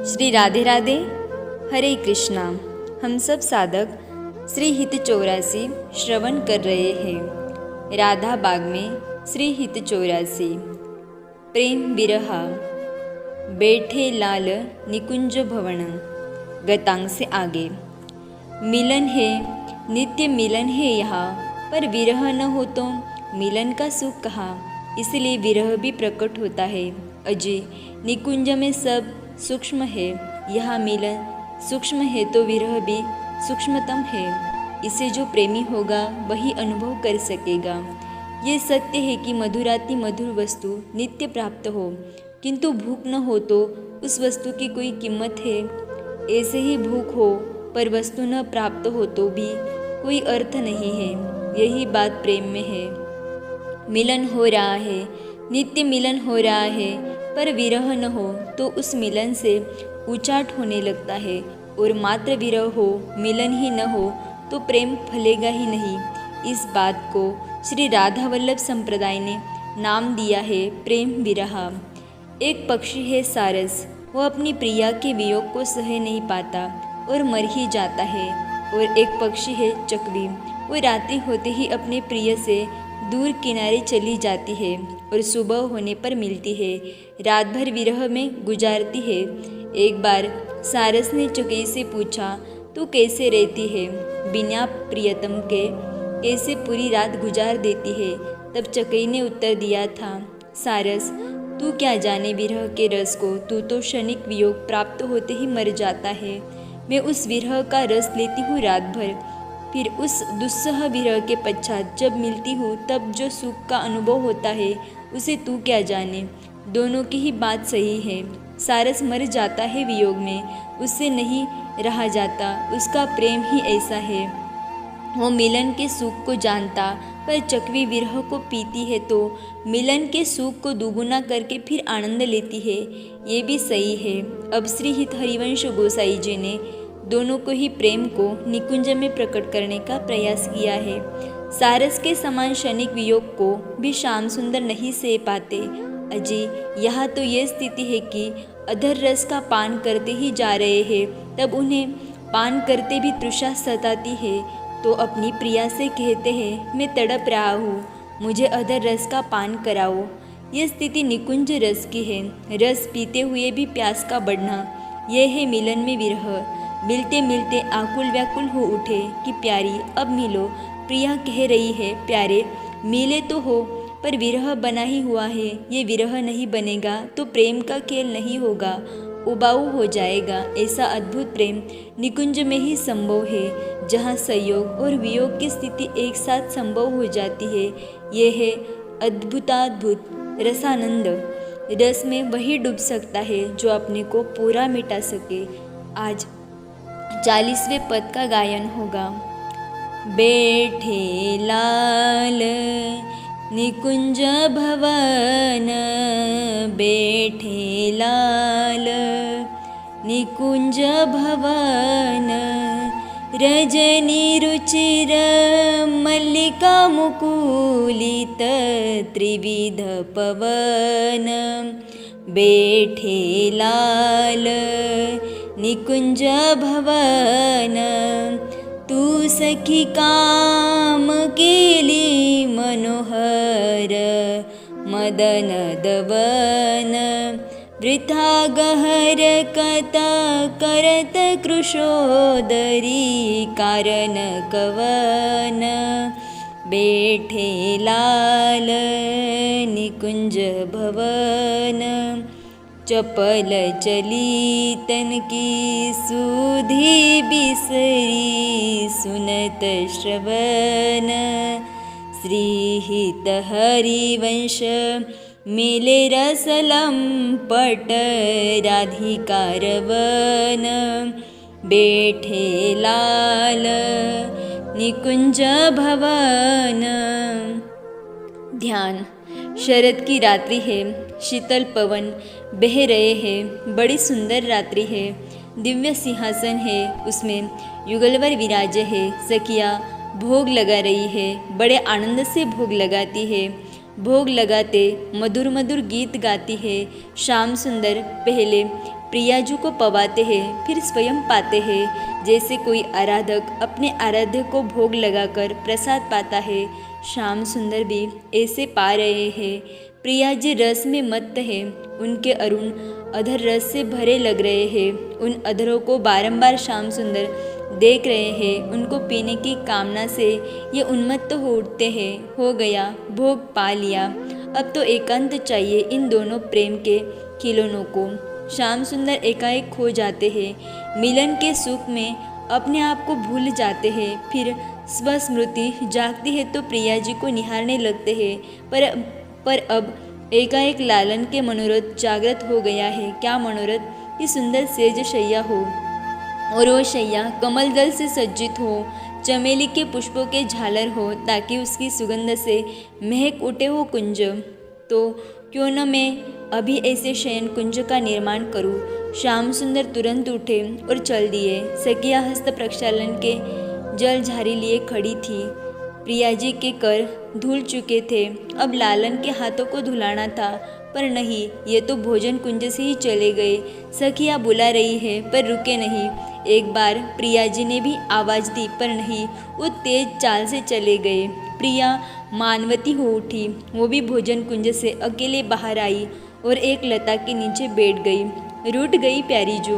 श्री राधे राधे, हरे कृष्णा। हम सब साधक श्री हित 84 श्रवण कर रहे हैं। राधा बाग में श्री हित 84 प्रेम विरहा। बैठे लाल निकुंज भवन। गतांग से आगे। मिलन है, नित्य मिलन है यहाँ, पर विरह न हो तो मिलन का सुख कहाँ। इसलिए विरह भी प्रकट होता है। अजय निकुंज में सब सूक्ष्म है, यहाँ मिलन सूक्ष्म है तो विरह भी सूक्ष्मतम है। इसे जो प्रेमी होगा वही अनुभव कर सकेगा। ये सत्य है कि मधुराति मधुर वस्तु नित्य प्राप्त हो, किंतु भूख न हो तो उस वस्तु की कोई कीमत है। ऐसे ही भूख हो पर वस्तु न प्राप्त हो तो भी कोई अर्थ नहीं है। यही बात प्रेम में है। मिलन हो रहा है, नित्य मिलन हो रहा है, पर विरह न हो तो उस मिलन से उचाट होने लगता है। और मात्र विरह हो, मिलन ही न हो तो प्रेम फलेगा ही नहीं। इस बात को श्री राधा वल्लभ संप्रदाय ने नाम दिया है प्रेम विरहा। एक पक्षी है सारस, वो अपनी प्रिया के वियोग को सह नहीं पाता और मर ही जाता है। और एक पक्षी है चकवी, वो रात्रि होते ही अपने प्रिय से दूर किनारे चली जाती है और सुबह होने पर मिलती है। रात भर विरह में गुजारती है। एक बार सारस ने चकई से पूछा, तू कैसे रहती है, बिना प्रियतम के कैसे पूरी रात गुजार देती है। तब चकई ने उत्तर दिया था, सारस तू क्या जाने विरह के रस को, तू तो क्षणिक वियोग प्राप्त होते ही मर जाता है। मैं उस विरह का रस लेती हूँ रात भर, फिर उस दुस्सह विरह के पश्चात जब मिलती हूँ तब जो सुख का अनुभव होता है उसे तू क्या जाने। दोनों की ही बात सही है। सारस मर जाता है वियोग में, उससे नहीं रहा जाता। उसका प्रेम ही ऐसा है। वो मिलन के सुख को जानता, पर चकवी विरह को पीती है तो मिलन के सुख को दुगुना करके फिर आनंद लेती है। ये भी सही है। अब श्री हित हरिवंश गोसाई जी ने दोनों को ही प्रेम को निकुंज में प्रकट करने का प्रयास किया है। सारस के समान क्षणिक वियोग को भी श्याम सुंदर नहीं सह पाते। अजय यहाँ तो ये स्थिति है कि अधर रस का पान करते ही जा रहे हैं, तब उन्हें पान करते भी तृषा सताती है तो अपनी प्रिया से कहते हैं, मैं तड़प रहा हूँ, मुझे अधर रस का पान कराओ। यह स्थिति निकुंज रस की है। रस पीते हुए भी प्यास का बढ़ना, यह है मिलन में विरह। मिलते मिलते आकुल व्याकुल हो उठे कि प्यारी अब मिलो। प्रिया कह रही है, प्यारे मिले तो हो, पर विरह बना ही हुआ है। ये विरह नहीं बनेगा तो प्रेम का खेल नहीं होगा, उबाऊ हो जाएगा। ऐसा अद्भुत प्रेम निकुंज में ही संभव है, जहाँ संयोग और वियोग की स्थिति एक साथ संभव हो जाती है। यह है अद्भुताद्भुत रसानंद। रस में वही डूब सकता है जो अपने को पूरा मिटा सके। आज 40वें पद का गायन होगा। बैठे लाल निकुंज भवन, बैठे लाल निकुंज भवन, रजनी रुचिर मल्लिका मुकुलित त्रिविध पवन। बैठे लाल निकुंज भवन, तू सखी काम केली मनोहर मदन दवन। वृथा गहर कथा करत कृशोदरी कारण कवन। बैठे लाल निकुंज भवन, चपल चली तन की सुधी बिसरी सुनत श्रवण। श्री हित हरिवंश मिले रसलम पट राधिकार वन। बैठे लाल निकुंज भवन। ध्यान। शरद की रात्रि है, शीतल पवन बह रहे हैं। बड़ी सुंदर रात्रि है। दिव्य सिंहासन है, उसमें युगलवर विराजे है। सखिया भोग लगा रही है, बड़े आनंद से भोग लगाती है। भोग लगाते मधुर मधुर गीत गाती है। श्याम सुंदर पहले प्रियाजू को पवाते हैं, फिर स्वयं पाते हैं। जैसे कोई आराधक अपने आराध्य को भोग लगाकर प्रसाद पाता है, श्याम सुंदर भी ऐसे पा रहे हैं। प्रिया जी रस में मत्त है, उनके अरुण अधर रस से भरे लग रहे हैं। उन अधरों को बारंबार श्याम सुंदर देख रहे हैं। उनको पीने की कामना से ये उन्मत्त हो उठते हैं। हो गया, भोग पा लिया, अब तो एकांत चाहिए इन दोनों प्रेम के खिलौनों को। श्याम सुंदर एकाएक खो जाते हैं, मिलन के सुख में अपने आप को भूल जाते हैं। फिर स्वस्मृति जागती है तो प्रिया जी को निहारने लगते हैं, पर अब एकाएक लालन के मनोरथ जागृत हो गया है। क्या मनोरथ? कि सुंदर सेज शैया हो और वो शैया कमल दल से सज्जित हो, चमेली के पुष्पों के झालर हो, ताकि उसकी सुगंध से महक उठे वो कुंज। तो क्यों न मैं अभी ऐसे शयन कुंज का निर्माण करूं। श्याम सुंदर तुरंत उठे और चल दिए। सखिया हस्त प्रक्षालन के जल झारी लिए खड़ी थी। प्रिया जी के कर धुल चुके थे, अब लालन के हाथों को धुलाना था, पर नहीं, ये तो भोजन कुंज से ही चले गए। सखिया बुला रही है पर रुके नहीं। एक बार प्रिया जी ने भी आवाज़ दी पर नहीं, वो तेज चाल से चले गए। प्रिया मानवती हो उठी, वो भी भोजन कुंज से अकेले बाहर आई और एक लता के नीचे बैठ गई। रूठ गई प्यारी जो,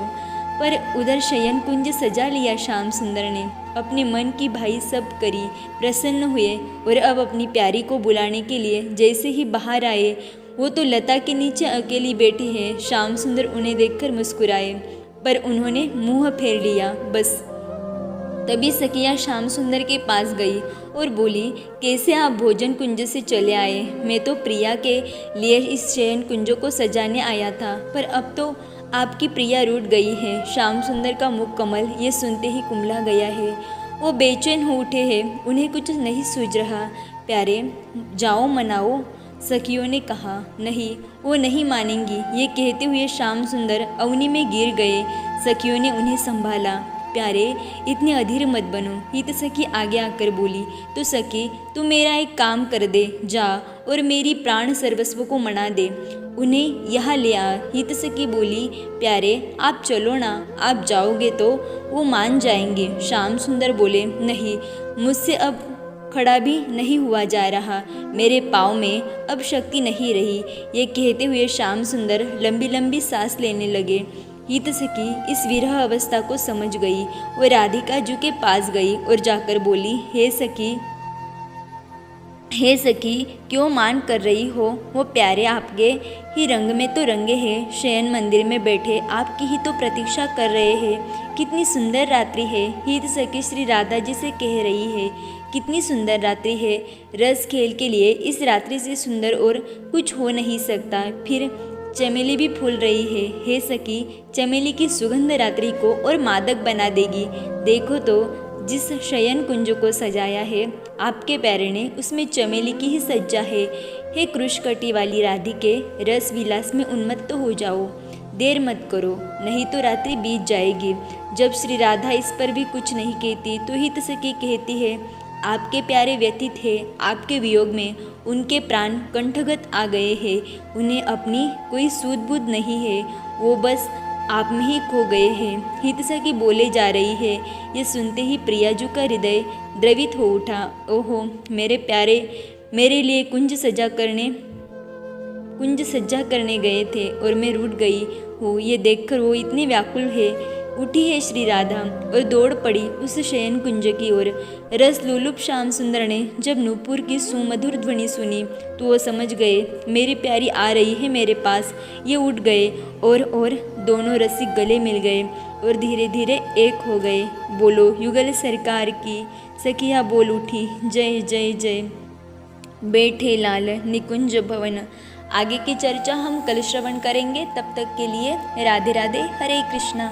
पर उधर शयन कुंज सजा लिया श्याम सुंदर ने। अपने मन की भाई सब करी, प्रसन्न हुए और अब अपनी प्यारी को बुलाने के लिए जैसे ही बाहर आए, वो तो लता के नीचे अकेली बैठी है। श्याम सुंदर उन्हें देखकर मुस्कुराए, पर उन्होंने मुंह फेर लिया बस। तभी सखिया श्याम सुंदर के पास गई और बोली, कैसे आप भोजन कुंज से चले आए? मैं तो प्रिया के लिए इस शयन कुंज को सजाने आया था, पर अब तो आपकी प्रिया रूठ गई है। श्याम सुंदर का मुख कमल ये सुनते ही कुमला गया है। वो बेचैन हो उठे हैं, उन्हें कुछ नहीं सूझ रहा। प्यारे, जाओ मनाओ, सखियों ने कहा। नहीं, वो नहीं मानेंगी। ये कहते हुए श्याम सुंदर अवनी में गिर गए। सखियों ने उन्हें संभाला। प्यारे, इतने अधीर मत बनो। हित सखी आगे आकर बोली, तो सखी तू मेरा एक काम कर दे, जा और मेरी प्राण सर्वस्व को मना दे, उन्हें यहाँ ले आ। हित सखी बोली, प्यारे आप चलो ना, आप जाओगे तो वो मान जाएंगे। श्याम सुंदर बोले, नहीं, मुझसे अब खड़ा भी नहीं हुआ जा रहा, मेरे पाँव में अब शक्ति नहीं रही। ये कहते हुए श्याम सुंदर लंबी लंबी सांस लेने लगे। हित सखी इस विरह अवस्था को समझ गई। वो राधिका जू के पास गई और जाकर बोली, हे सखी क्यों मान कर रही हो? वो प्यारे आपके ही रंग में तो रंगे हैं, शयन मंदिर में बैठे आपकी ही तो प्रतीक्षा कर रहे हैं। कितनी सुंदर रात्रि है। हित सखी श्री राधा जी से कह रही है, कितनी सुंदर रात्रि है। रस खेल के लिए इस रात्रि से सुंदर और कुछ हो नहीं सकता। फिर चमेली भी फूल रही है। हे सखी, चमेली की सुगंध रात्रि को और मादक बना देगी। देखो तो जिस शयन कुंज को सजाया है आपके प्यारे ने, उसमें चमेली की ही सज्जा है। हे कृष्णकटी वाली राधिके, रस विलास में उन्मत्त हो जाओ, देर मत करो, नहीं तो रात्रि बीत जाएगी। जब श्री राधा इस पर भी कुछ नहीं कहती तो हित सखी कहती है, आपके प्यारे व्यतीत है, आपके वियोग में उनके प्राण कंठगत आ गए हैं। उन्हें अपनी कोई सूझ बूझ नहीं है, वो बस आप में ही खो गए हैं। हित सखी बोले जा रही है। ये सुनते ही प्रियाजू का हृदय द्रवित हो उठा। ओहो मेरे प्यारे, मेरे लिए कुंज सज्जा करने गए थे और मैं रूठ गई हूँ। ये देखकर वो इतनी व्याकुल है। उठी है श्री राधा और दौड़ पड़ी उस शयन कुंज की ओर। रस लुलुप श्याम सुंदर ने जब नूपुर की सुमधुर ध्वनि सुनी तो वो समझ गए, मेरी प्यारी आ रही है मेरे पास। ये उठ गए और दोनों रसिक गले मिल गए और धीरे धीरे एक हो गए। बोलो युगल सरकार की। सखिया बोल उठी, जय जय जय। बैठे लाल निकुंज भवन। आगे की चर्चा हम कल श्रवण करेंगे। तब तक के लिए राधे राधे, हरे कृष्णा।